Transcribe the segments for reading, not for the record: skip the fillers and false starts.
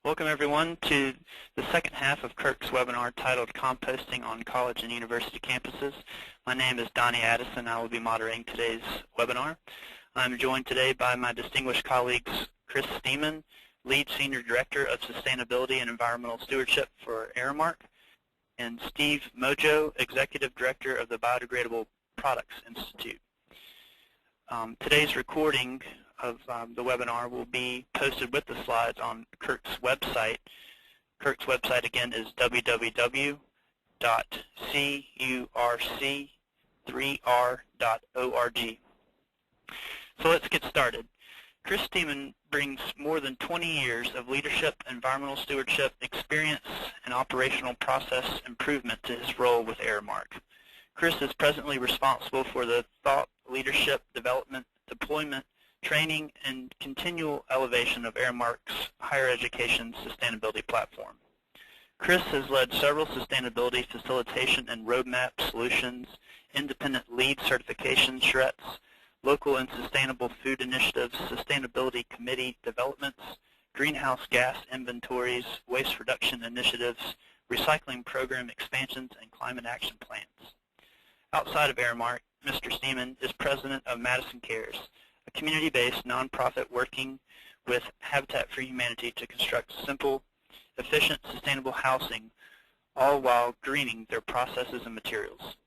Welcome everyone to the second half of Kirk's webinar titled Composting on College and University Campuses. My name is Donnie Addison. I will be moderating today's webinar. I'm joined today by my distinguished colleagues Chris Steeman, Lead Senior Director of Sustainability and Environmental Stewardship for Aramark, and Steve Mojo, Executive Director of the Biodegradable Products Institute. Today's recording of the webinar will be posted with the slides on Kirk's website. Kirk's website again is www.curc3r.org. So let's get started. Chris Steeman brings more than 20 years of leadership, environmental stewardship, experience, and operational process improvement to his role with Aramark. Chris is presently responsible for the thought, leadership, development, deployment, training, and continual elevation of Aramark's higher education sustainability platform. Chris has led several sustainability facilitation and roadmap solutions, independent lead certification charrettes, local and sustainable food initiatives, sustainability committee developments, greenhouse gas inventories, waste reduction initiatives, recycling program expansions, and climate action plans. Outside of Aramark, Mr. Steeman is president of Madison Cares, a community-based nonprofit working with Habitat for Humanity to construct simple, efficient, sustainable housing, all while greening their processes and materials.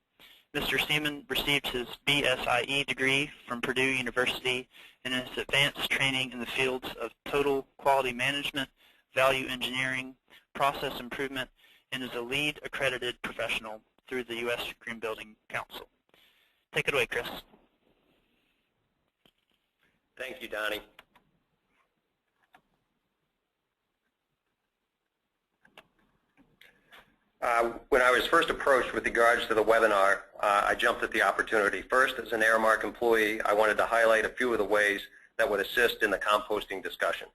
Mr. Steeman received his BSIE degree from Purdue University and his advanced training in the fields of total quality management, value engineering, process improvement, and is a lead accredited professional through the U.S. Green Building Council. Take it away, Chris. Thank you, Donnie. When I was first approached with regards to the webinar, I jumped at the opportunity. First, as an Aramark employee, I wanted to highlight a few of the ways that would assist in the composting discussion.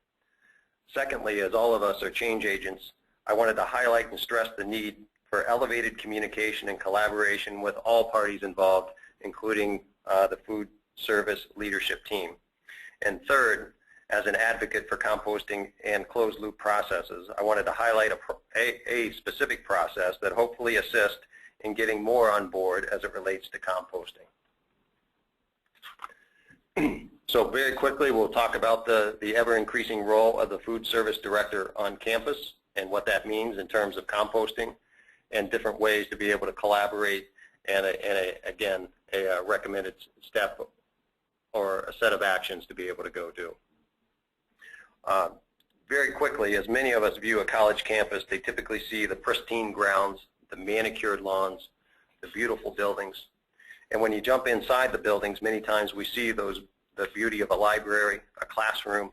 Secondly, as all of us are change agents, I wanted to highlight and stress the need for elevated communication and collaboration with all parties involved, including the food service leadership team. And third, as an advocate for composting and closed-loop processes, I wanted to highlight a specific process that hopefully assists in getting more on board as it relates to composting. So very quickly, we'll talk about the ever-increasing role of the food service director on campus and what that means in terms of composting and different ways to be able to collaborate and again, a recommended step or a set of actions to be able to go do. Very quickly, as many of us view a college campus, they typically see the pristine grounds, the manicured lawns, the beautiful buildings. And when you jump inside the buildings, many times we see the beauty of a library, a classroom,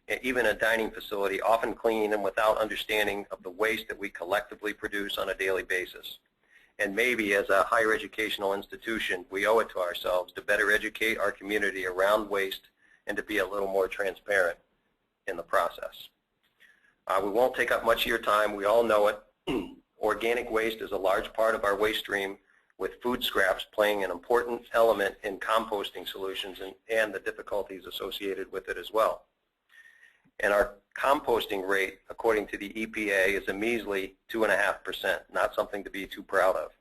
and even a dining facility, often clean and without understanding of the waste that we collectively produce on a daily basis. And maybe as a higher educational institution, we owe it to ourselves to better educate our community around waste and to be a little more transparent in the process. We won't take up much of your time. We all know it. Organic waste is a large part of our waste stream, with food scraps playing an important element in composting solutions and the difficulties associated with it as well. And our composting rate, according to the EPA, is a measly 2.5%, not something to be too proud of.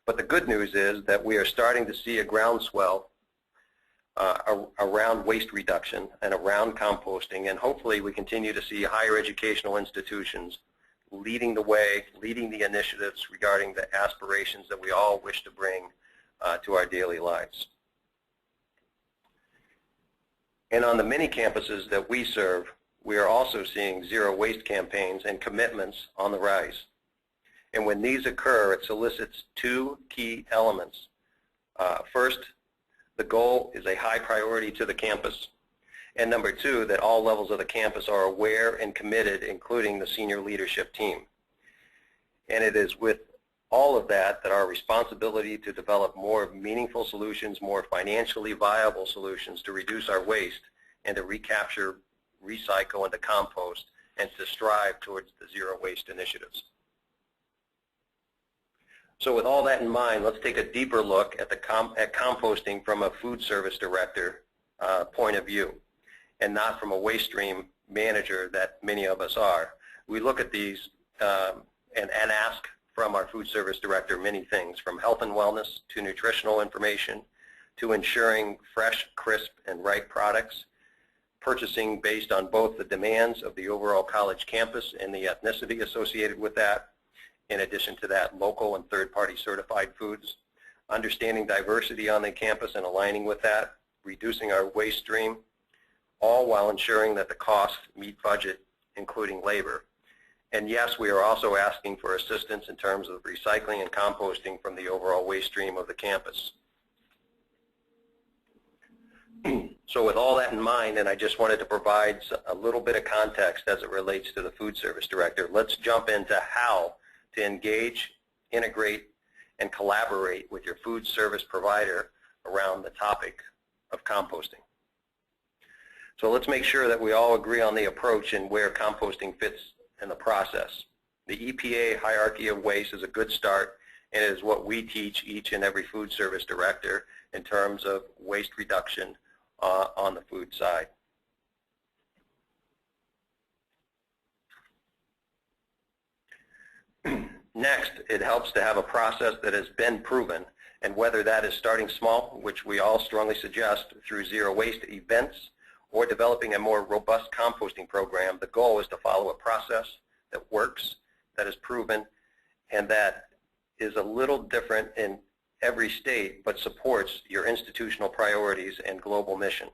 But the good news is that we are starting to see a groundswell around waste reduction and around composting, and hopefully we continue to see higher educational institutions leading the way, leading the initiatives regarding the aspirations that we all wish to bring to our daily lives. And on the many campuses that we serve, we are also seeing zero waste campaigns and commitments on the rise. And when these occur, it solicits two key elements. First, the goal is a high priority to the campus. And number two, that all levels of the campus are aware and committed, including the senior leadership team. And it is with all of that that our responsibility to develop more meaningful solutions, more financially viable solutions to reduce our waste and to recapture, recycle, and to compost, and to strive towards the zero waste initiatives. So with all that in mind, let's take a deeper look at composting from a food service director point of view, and not from a waste stream manager that many of us are, we look at these and ask from our food service director many things, from health and wellness to nutritional information to ensuring fresh, crisp, and right products, purchasing based on both the demands of the overall college campus and the ethnicity associated with that. In addition to that, local and third-party certified foods, understanding diversity on the campus and aligning with that, reducing our waste stream, all while ensuring that the costs meet budget, including labor. And yes, we are also asking for assistance in terms of recycling and composting from the overall waste stream of the campus. So with all that in mind, and I just wanted to provide a little bit of context as it relates to the food service director, let's jump into how to engage, integrate, and collaborate with your food service provider around the topic of composting. So let's make sure that we all agree on the approach and where composting fits in the process. The EPA hierarchy of waste is a good start, and it is what we teach each and every food service director in terms of waste reduction on the food side. Next, it helps to have a process that has been proven, and whether that is starting small, which we all strongly suggest through zero waste events, or developing a more robust composting program, the goal is to follow a process that works, that is proven, and that is a little different in every state, but supports your institutional priorities and global mission.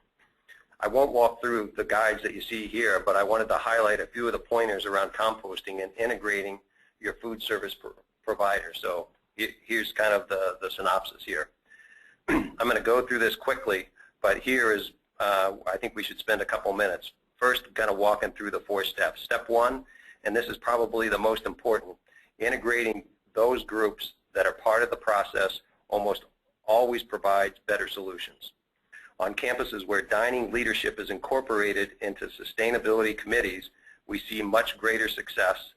I won't walk through the guides that you see here, but I wanted to highlight a few of the pointers around composting and integrating your food service provider. So here's kind of the synopsis here. I'm going to go through this quickly, but here is, I think we should spend a couple minutes. First, kind of walking through the 4 steps. Step 1, and this is probably the most important, integrating those groups that are part of the process almost always provides better solutions. On campuses where dining leadership is incorporated into sustainability committees, we see much greater success,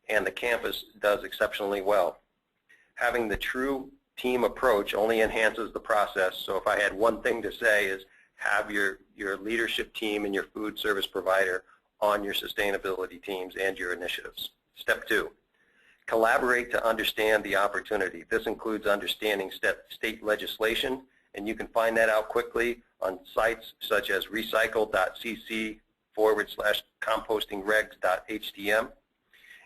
and the campus does exceptionally well. Having the true team approach only enhances the process, so if I had one thing to say is have your leadership team and your food service provider on your sustainability teams and your initiatives. Step 2. Collaborate to understand the opportunity. This includes understanding state legislation, and you can find that out quickly on sites such as recycle.cc/compostingregs.htm.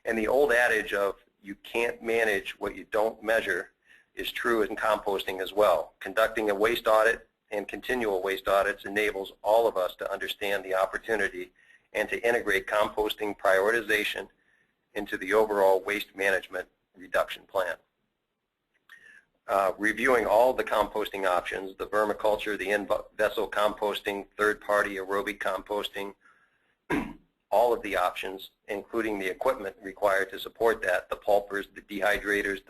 And the old adage of you can't manage what you don't measure is true in composting as well. Conducting a waste audit and continual waste audits enables all of us to understand the opportunity and to integrate composting prioritization into the overall waste management reduction plan. Reviewing all the composting options, the vermiculture, the in-vessel composting, third-party aerobic composting, all of the options, including the equipment required to support that, the pulpers, the dehydrators,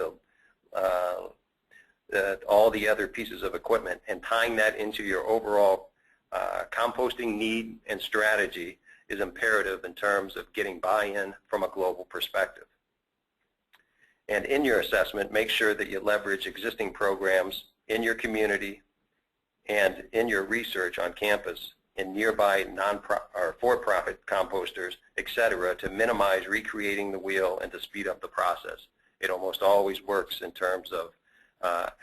all the other pieces of equipment, and tying that into your overall composting need and strategy is imperative in terms of getting buy-in from a global perspective. And in your assessment, make sure that you leverage existing programs in your community and in your research on campus in nearby or for-profit composters, etc., to minimize recreating the wheel and to speed up the process. It almost always works in terms of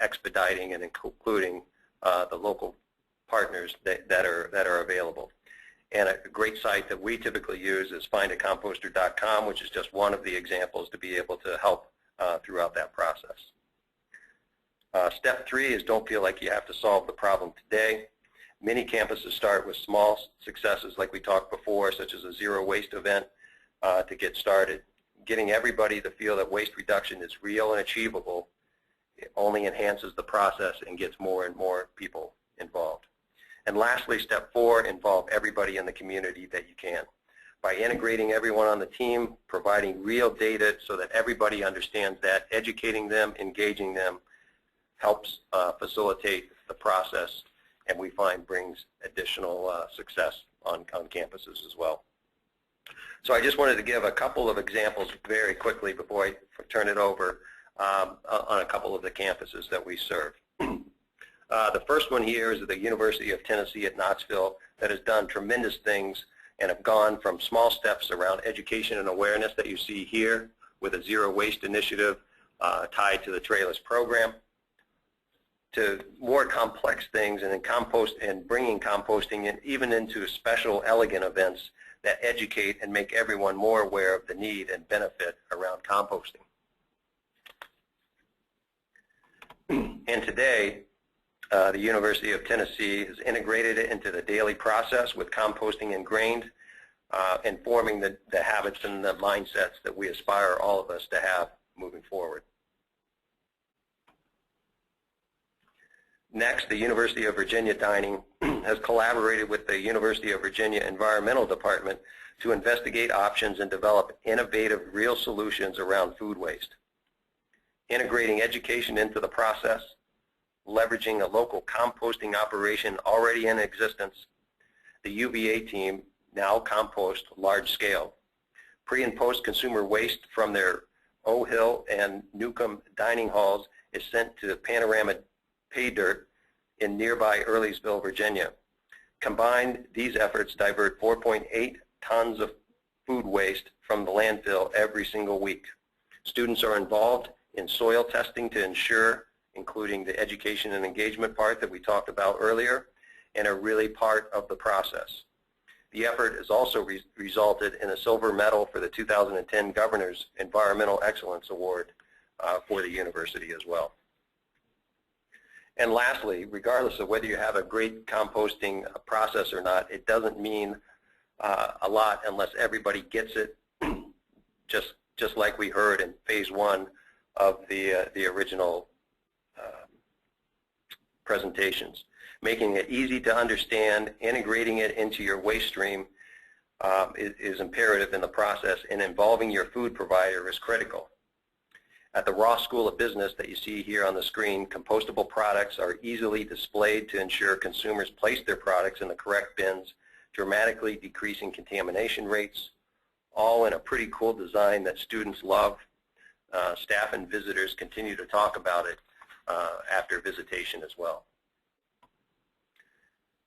expediting and including the local partners that are available. And a great site that we typically use is findacomposter.com, which is just one of the examples to be able to help throughout that process. Step 3 is don't feel like you have to solve the problem today. Many campuses start with small successes like we talked before, such as a zero waste event to get started. Getting everybody to feel that waste reduction is real and achievable, it only enhances the process and gets more and more people involved. And lastly, step 4, involve everybody in the community that you can. By integrating everyone on the team, providing real data so that everybody understands that, educating them, engaging them, helps facilitate the process, and we find brings additional success on campuses as well. So I just wanted to give a couple of examples very quickly before I turn it over on a couple of the campuses that we serve. The first one here is the University of Tennessee at Knoxville that has done tremendous things and have gone from small steps around education and awareness that you see here with a zero waste initiative tied to the Trailers program, to more complex things and bringing composting in, even into special elegant events that educate and make everyone more aware of the need and benefit around composting. And today, the University of Tennessee has integrated it into the daily process with composting ingrained and forming the habits and the mindsets that we aspire all of us to have moving forward. Next, the University of Virginia Dining has collaborated with the University of Virginia Environmental Department to investigate options and develop innovative real solutions around food waste. Integrating education into the process, leveraging a local composting operation already in existence, the UVA team now compost large scale. Pre and post consumer waste from their O'Hill and Newcomb dining halls is sent to Panorama Pay Dirt in nearby Earlysville, Virginia. Combined, these efforts divert 4.8 tons of food waste from the landfill every single week. Students are involved in soil testing to ensure, including the education and engagement part that we talked about earlier, and are really part of the process. The effort has also resulted in a silver medal for the 2010 Governor's Environmental Excellence Award for the university as well. And lastly, regardless of whether you have a great composting process or not, it doesn't mean a lot unless everybody gets it, just like we heard in phase one of the original presentations. Making it easy to understand, integrating it into your waste stream is imperative in the process, and involving your food provider is critical. At the Ross School of Business that you see here on the screen, compostable products are easily displayed to ensure consumers place their products in the correct bins, dramatically decreasing contamination rates, all in a pretty cool design that students love. Staff and visitors continue to talk about it after visitation as well.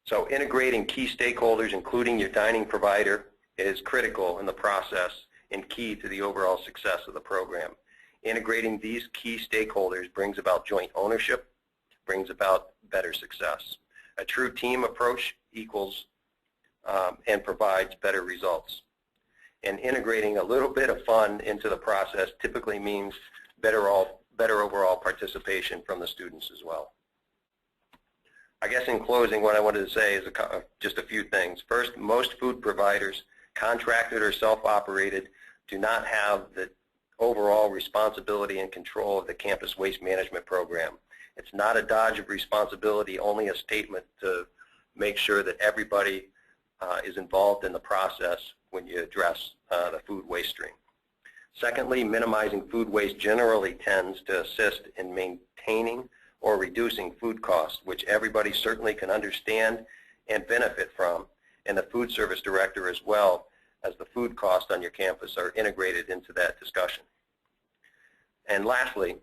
So integrating key stakeholders, including your dining provider, is critical in the process and key to the overall success of the program. Integrating these key stakeholders brings about joint ownership, brings about better success. A true team approach equals and provides better results. And integrating a little bit of fun into the process typically means better overall participation from the students as well. I guess in closing, what I wanted to say is just a few things. First, most food providers, contracted or self-operated, do not have the overall responsibility and control of the campus waste management program. It's not a dodge of responsibility, only a statement to make sure that everybody is involved in the process when you address the food waste stream. Secondly, minimizing food waste generally tends to assist in maintaining or reducing food costs, which everybody certainly can understand and benefit from, and the food service director as well as the food costs on your campus are integrated into that discussion. And lastly,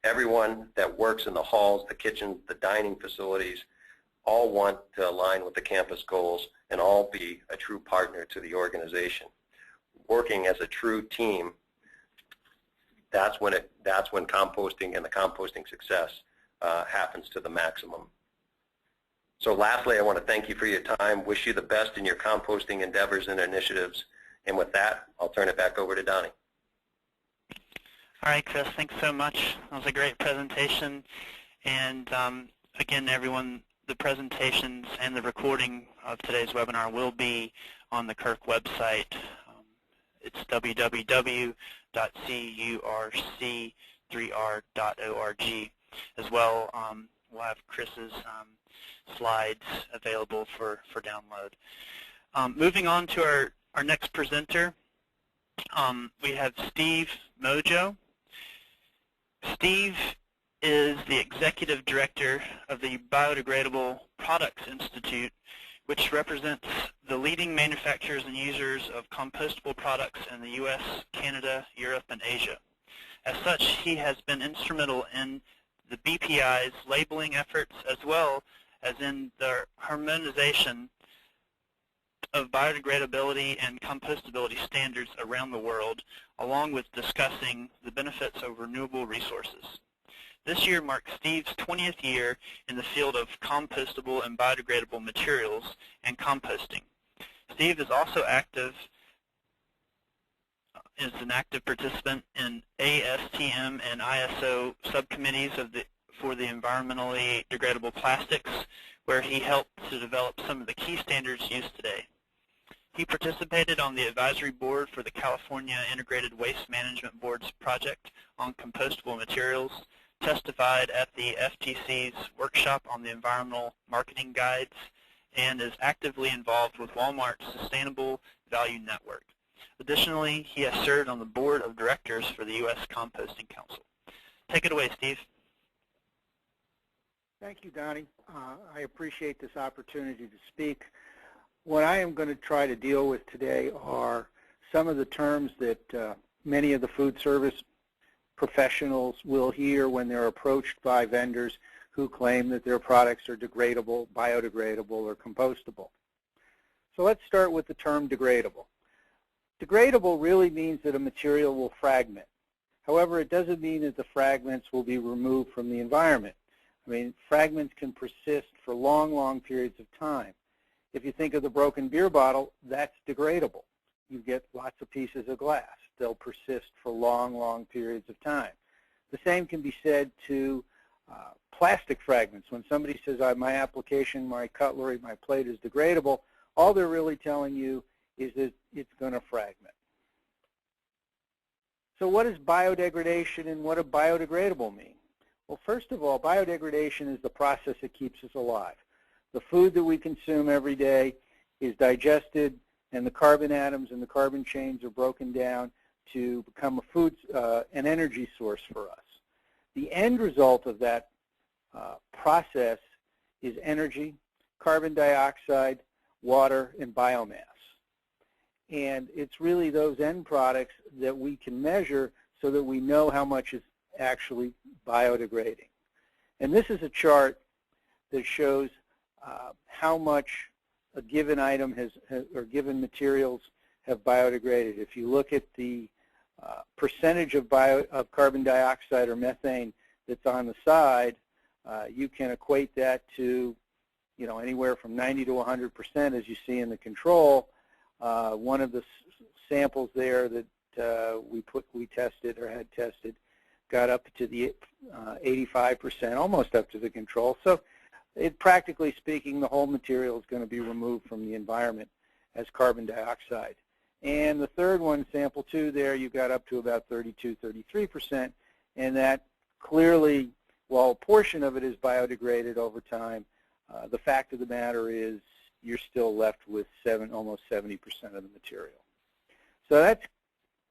everyone that works in the halls, the kitchens, the dining facilities, all want to align with the campus goals and all be a true partner to the organization. Working as a true team, that's when composting and the composting success happens to the maximum. So lastly, I want to thank you for your time, wish you the best in your composting endeavors and initiatives, and with that, I'll turn it back over to Donnie. All right, Chris, thanks so much. That was a great presentation. And again, everyone, the presentations and the recording of today's webinar will be on the Kirk website. It's www.curc3r.org. As well, we'll have Chris's slides available for download. Moving on to our next presenter, we have Steve Mojo. Steve is the Executive Director of the Biodegradable Products Institute, which represents the leading manufacturers and users of compostable products in the U.S., Canada, Europe, and Asia. As such, he has been instrumental in the BPI's labeling efforts as well as in the harmonization of biodegradability and compostability standards around the world, along with discussing the benefits of renewable resources. This year marks Steve's 20th year in the field of compostable and biodegradable materials and composting. Steve is also is an active participant in ASTM and ISO subcommittees for the environmentally degradable plastics, where he helped to develop some of the key standards used today. He participated on the advisory board for the California Integrated Waste Management Board's project on compostable materials, testified at the FTC's workshop on the environmental marketing guides, and is actively involved with Walmart's Sustainable Value Network. Additionally, he has served on the board of directors for the U.S. Composting Council. Take it away, Steve. Thank you, Donnie. I appreciate this opportunity to speak. What I am going to try to deal with today are some of the terms that many of the food service professionals will hear when they're approached by vendors who claim that their products are degradable, biodegradable, or compostable. So let's start with the term degradable. Degradable really means that a material will fragment. However, it doesn't mean that the fragments will be removed from the environment. I mean, fragments can persist for long, long periods of time. If you think of the broken beer bottle, that's degradable. You get lots of pieces of glass. They'll persist for long, long periods of time. The same can be said to plastic fragments. When somebody says, my application, my cutlery, my plate is degradable, all they're really telling you is that it's going to fragment. So what is biodegradation and what does biodegradable mean? Well, first of all, biodegradation is the process that keeps us alive. The food that we consume every day is digested, and the carbon atoms and the carbon chains are broken down to become an energy source for us. The end result of that process is energy, carbon dioxide, water, and biomass. And it's really those end products that we can measure so that we know how much is actually biodegrading. And this is a chart that shows how much a given item or given materials have biodegraded. If you look at the percentage of carbon dioxide or methane that's on the side, you can equate that to anywhere from 90 to 100%, as you see in the control. One of the samples there that we tested or had tested got up to the 85%, almost up to the control. So practically speaking, the whole material is going to be removed from the environment as carbon dioxide. And the third one, sample 2 there, you got up to about 32, 33%, and that clearly, while a portion of it is biodegraded over time, the fact of the matter is you're still left with almost 70% of the material. So that's,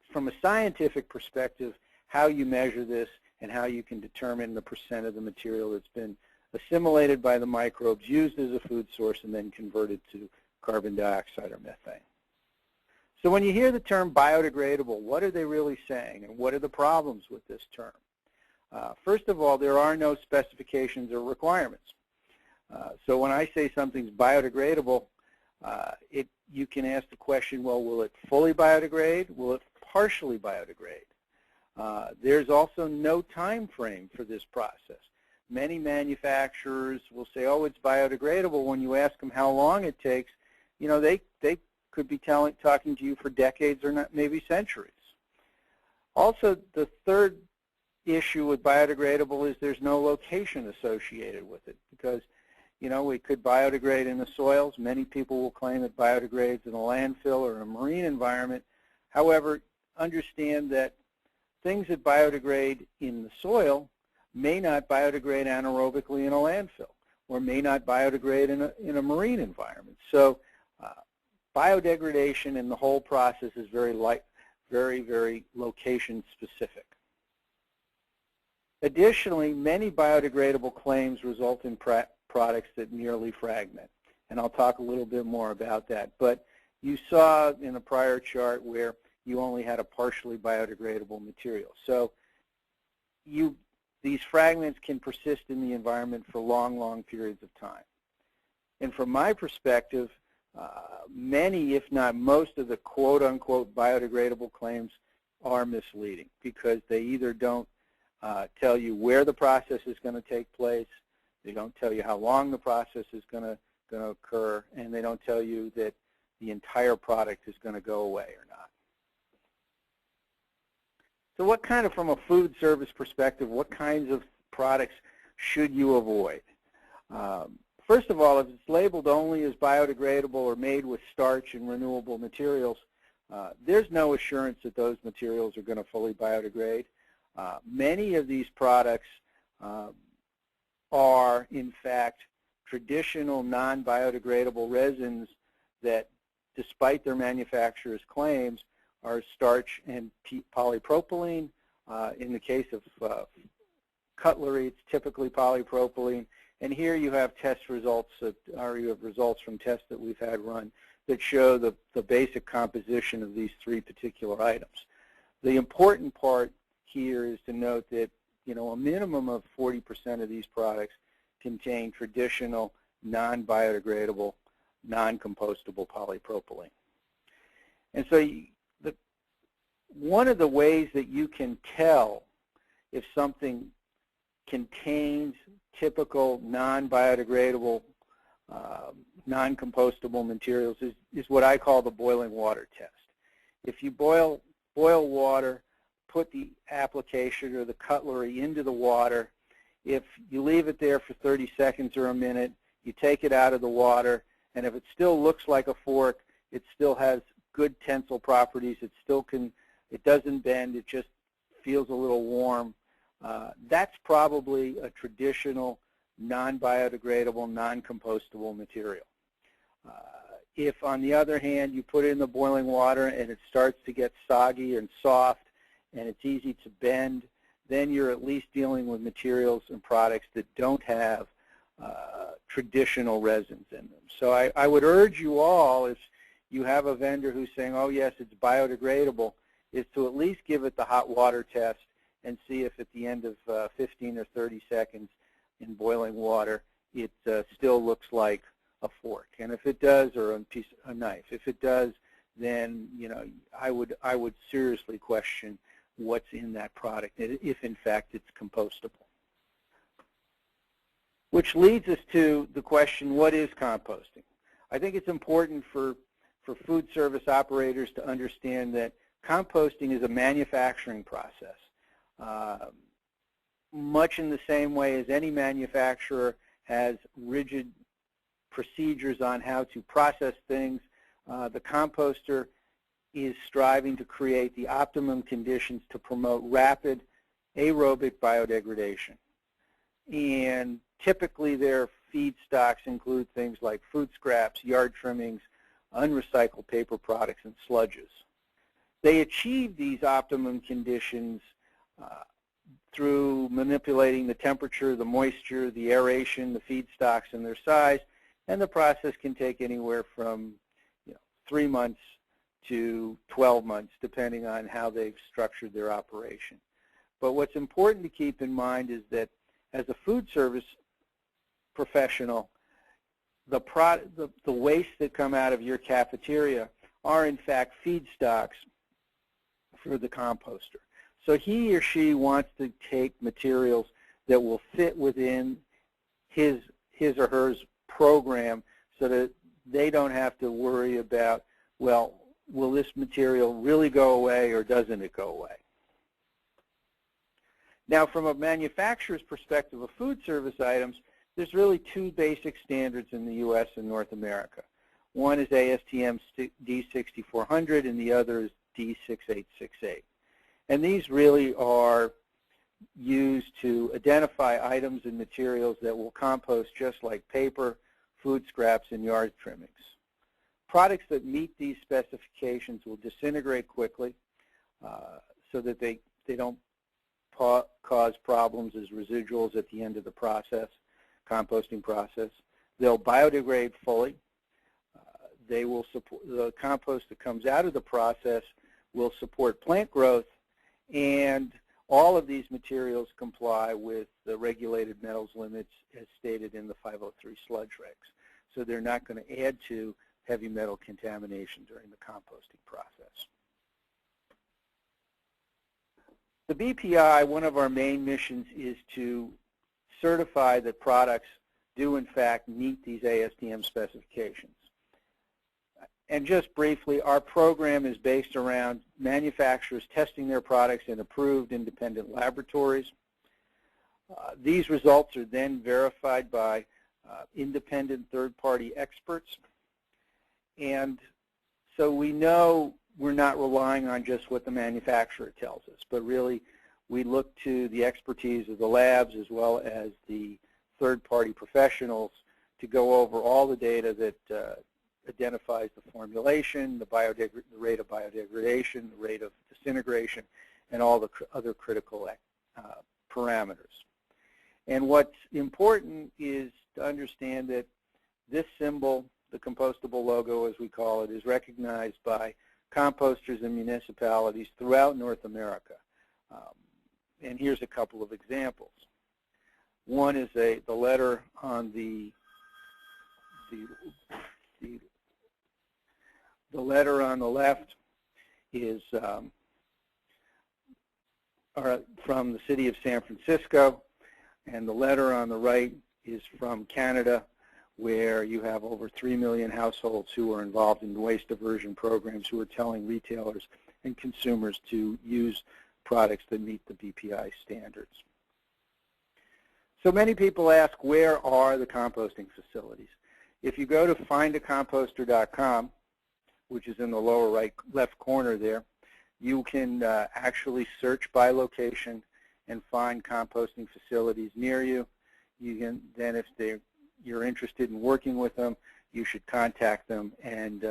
from a scientific perspective, how you measure this and how you can determine the percent of the material that's been assimilated by the microbes, used as a food source, and then converted to carbon dioxide or methane. So when you hear the term biodegradable, what are they really saying, and what are the problems with this term? First of all, there are no specifications or requirements. So when I say something's biodegradable, you can ask the question, well, will it fully biodegrade? Will it partially biodegrade? There's also no time frame for this process. Many manufacturers will say, oh, it's biodegradable. When you ask them how long it takes, they could be talking to you for decades or not, maybe centuries. Also, the third issue with biodegradable is there's no location associated with it, because it could biodegrade in the soils. Many people will claim it biodegrades in a landfill or a marine environment. However, understand that things that biodegrade in the soil may not biodegrade anaerobically in a landfill, or may not biodegrade in a marine environment. So biodegradation in the whole process is very, very location specific. Additionally, many biodegradable claims result in products that merely fragment, and I'll talk a little bit more about that. But you saw in a prior chart where you only had a partially biodegradable material. So these fragments can persist in the environment for long, long periods of time. And from my perspective, Many, if not most, of the quote-unquote biodegradable claims are misleading because they either don't tell you where the process is going to take place, they don't tell you how long the process is going to occur, and they don't tell you that the entire product is going to go away or not. So what kind of, from a food service perspective, what kinds of products should you avoid? First of all, if it's labeled only as biodegradable or made with starch and renewable materials, there's no assurance that those materials are going to fully biodegrade. Many of these products are, in fact, traditional non-biodegradable resins that, despite their manufacturer's claims, are starch and polypropylene. In the case of cutlery, it's typically polypropylene. And here you have test results, or you have results from tests that we've had run that show the basic composition of these three particular items. The important part here is to note that, you know, a minimum of 40% of these products contain traditional non-biodegradable, non-compostable polypropylene. And so one of the ways that you can tell if something contains typical non-biodegradable, non-compostable materials is what I call the boiling water test. If you boil water, put the application or the cutlery into the water, if you leave it there for 30 seconds or a minute, you take it out of the water, and if it still looks like a fork, it still has good tensile properties, it doesn't bend, it just feels a little warm, that's probably a traditional non-biodegradable, non-compostable material. If, on the other hand, you put it in the boiling water and it starts to get soggy and soft and it's easy to bend, then you're at least dealing with materials and products that don't have traditional resins in them. So I would urge you all, if you have a vendor who's saying, oh yes, it's biodegradable, is to at least give it the hot water test and see if at the end of 15 or 30 seconds in boiling water it still looks like a fork. And if it does, or a knife, if it does, then, you know, I would seriously question what's in that product, if in fact it's compostable. Which leads us to the question, what is composting? I think it's important for food service operators to understand that composting is a manufacturing process. Much in the same way as any manufacturer has rigid procedures on how to process things, the composter is striving to create the optimum conditions to promote rapid aerobic biodegradation. And typically their feedstocks include things like food scraps, yard trimmings, unrecycled paper products, and sludges. They achieve these optimum conditions through manipulating the temperature, the moisture, the aeration, the feedstocks, and their size, and the process can take anywhere from 3 months to 12 months, depending on how they've structured their operation. But what's important to keep in mind is that as a food service professional, the waste that come out of your cafeteria are in fact feedstocks for the composter. So he or she wants to take materials that will fit within his or hers program so that they don't have to worry about, well, will this material really go away or doesn't it go away? Now, from a manufacturer's perspective of food service items, there's really two basic standards in the U.S. and North America. One is ASTM D6400 and the other is D6868. And these really are used to identify items and materials that will compost just like paper, food scraps, and yard trimmings. Products that meet these specifications will disintegrate quickly so that they don't cause problems as residuals at the end of the process, composting process. They'll biodegrade fully. They will support, the compost that comes out of the process will support plant growth, and all of these materials comply with the regulated metals limits as stated in the 503 sludge regs. So they're not going to add to heavy metal contamination during the composting process. The BPI, one of our main missions is to certify that products do in fact meet these ASTM specifications. And just briefly, our program is based around manufacturers testing their products in approved independent laboratories. These results are then verified by independent third-party experts. And so we know we're not relying on just what the manufacturer tells us, but really we look to the expertise of the labs as well as the third-party professionals to go over all the data that identifies the formulation, the rate of biodegradation, the rate of disintegration, and all the other critical parameters. And what's important is to understand that this symbol, the compostable logo as we call it, is recognized by composters and municipalities throughout North America. And here's a couple of examples. One is the letter on the letter on the left is from the city of San Francisco, and the letter on the right is from Canada, where you have over 3 million households who are involved in waste diversion programs who are telling retailers and consumers to use products that meet the BPI standards. So many people ask, where are the composting facilities? If you go to findacomposter.com, which is in the lower right left corner there, you can actually search by location and find composting facilities near you. You can then, if you're interested in working with them, you should contact them and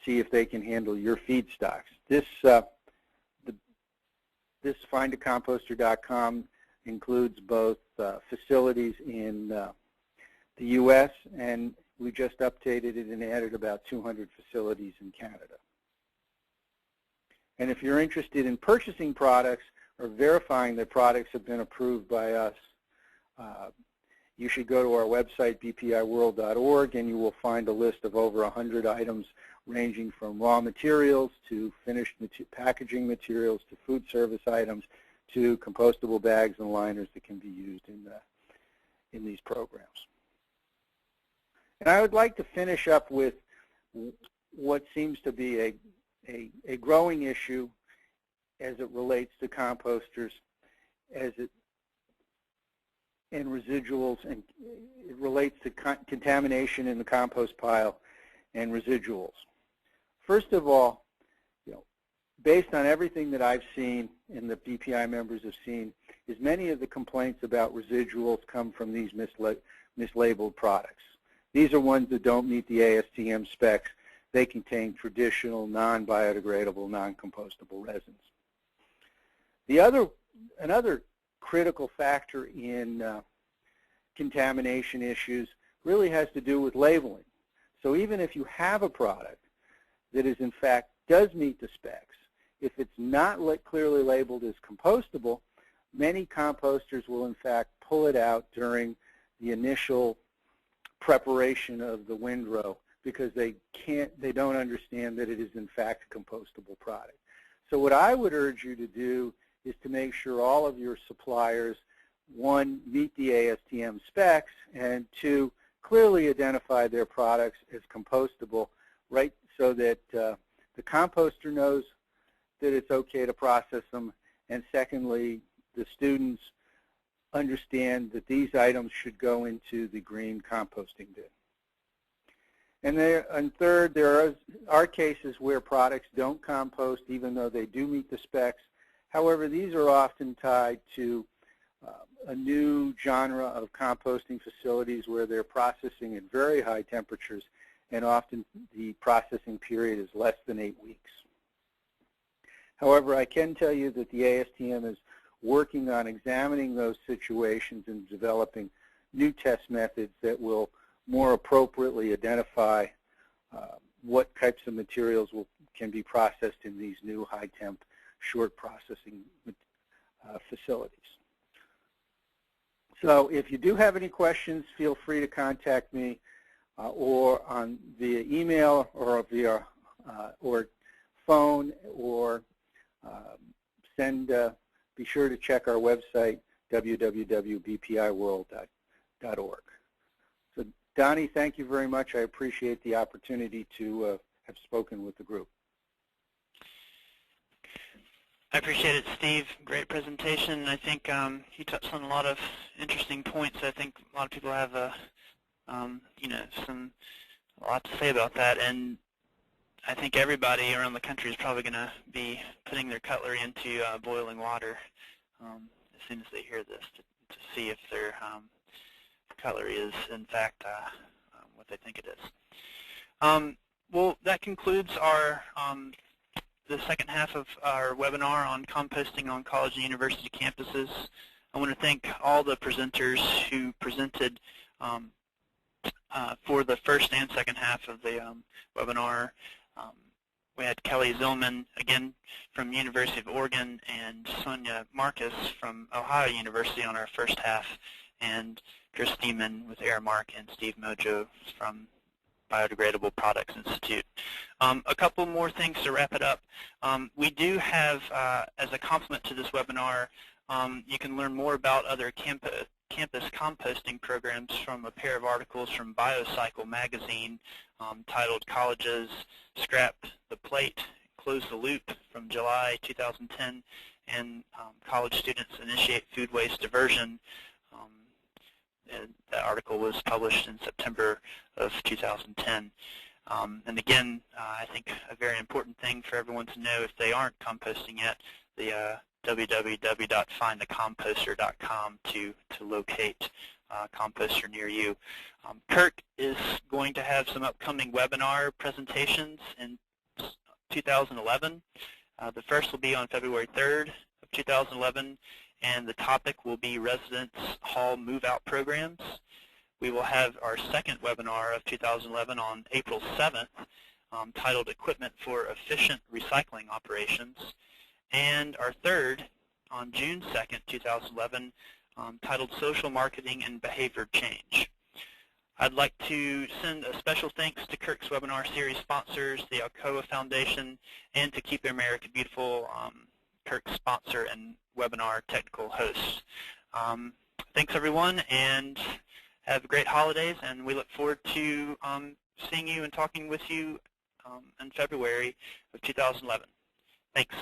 see if they can handle your feedstocks. This findacomposter.com includes both facilities in the U.S. and we just updated it and added about 200 facilities in Canada. And if you're interested in purchasing products or verifying that products have been approved by us, you should go to our website, bpiworld.org, and you will find a list of over 100 items ranging from raw materials to finished packaging materials to food service items to compostable bags and liners that can be used in these programs. And I would like to finish up with what seems to be a growing issue as it relates to composters, and residuals, and it relates to contamination in the compost pile and residuals. First of all, based on everything that I've seen and the BPI members have seen, is many of the complaints about residuals come from these mislabeled products. These are ones that don't meet the ASTM specs. They contain traditional, non-biodegradable, non-compostable resins. Another critical factor in contamination issues really has to do with labeling. So even if you have a product that is in fact does meet the specs, if it's not clearly labeled as compostable, many composters will in fact pull it out during the initial preparation of the windrow because they don't understand that it is in fact a compostable product. So what I would urge you to do is to make sure all of your suppliers, one, meet the ASTM specs, and two, clearly identify their products as compostable, right, so that the composter knows that it's okay to process them, and secondly, the students understand that these items should go into the green composting bin. And third, there are cases where products don't compost even though they do meet the specs. However, these are often tied to a new genre of composting facilities where they're processing at very high temperatures, and often the processing period is less than 8 weeks. However, I can tell you that the ASTM is working on examining those situations and developing new test methods that will more appropriately identify what types of materials can be processed in these new high-temp, short processing facilities. So if you do have any questions, feel free to contact me. or via email or via or phone, or be sure to check our website, www.bpiworld.org. So Donnie, thank you very much. I appreciate the opportunity to have spoken with the group. I appreciate it, Steve. Great presentation. I think you touched on a lot of interesting points. I think a lot of people have a lot to say about that, and I think everybody around the country is probably going to be putting their cutlery into boiling water as soon as they hear this to see if their cutlery is in fact what they think it is. Well, that concludes our the second half of our webinar on composting on college and university campuses. I want to thank all the presenters who presented for the first and second half of the webinar. We had Kelly Zillman, again, from University of Oregon, and Sonia Marcus from Ohio University on our first half, and Chris Steeman with Aramark, and Steve Mojo from Biodegradable Products Institute. A couple more things to wrap it up. We do have, as a complement to this webinar, you can learn more about other campus composting programs from a pair of articles from BioCycle magazine titled Colleges Scrap the Plate, Close the Loop from July 2010, and College Students Initiate Food Waste Diversion. And that article was published in September of 2010. And again, I think a very important thing for everyone to know if they aren't composting yet, the www.findthecomposter.com to locate a composter near you. Kirk is going to have some upcoming webinar presentations in 2011. The first will be on February 3rd of 2011, and the topic will be Residence Hall Move-Out Programs. We will have our second webinar of 2011 on April 7th, titled Equipment for Efficient Recycling Operations, and our third on June 2nd, 2011, titled Social Marketing and Behavior Change. I'd like to send a special thanks to Kirk's webinar series sponsors, the Alcoa Foundation, and to Keep America Beautiful, Kirk's sponsor and webinar technical host. Thanks everyone, and have great holidays, and we look forward to seeing you and talking with you in February of 2011. Thanks.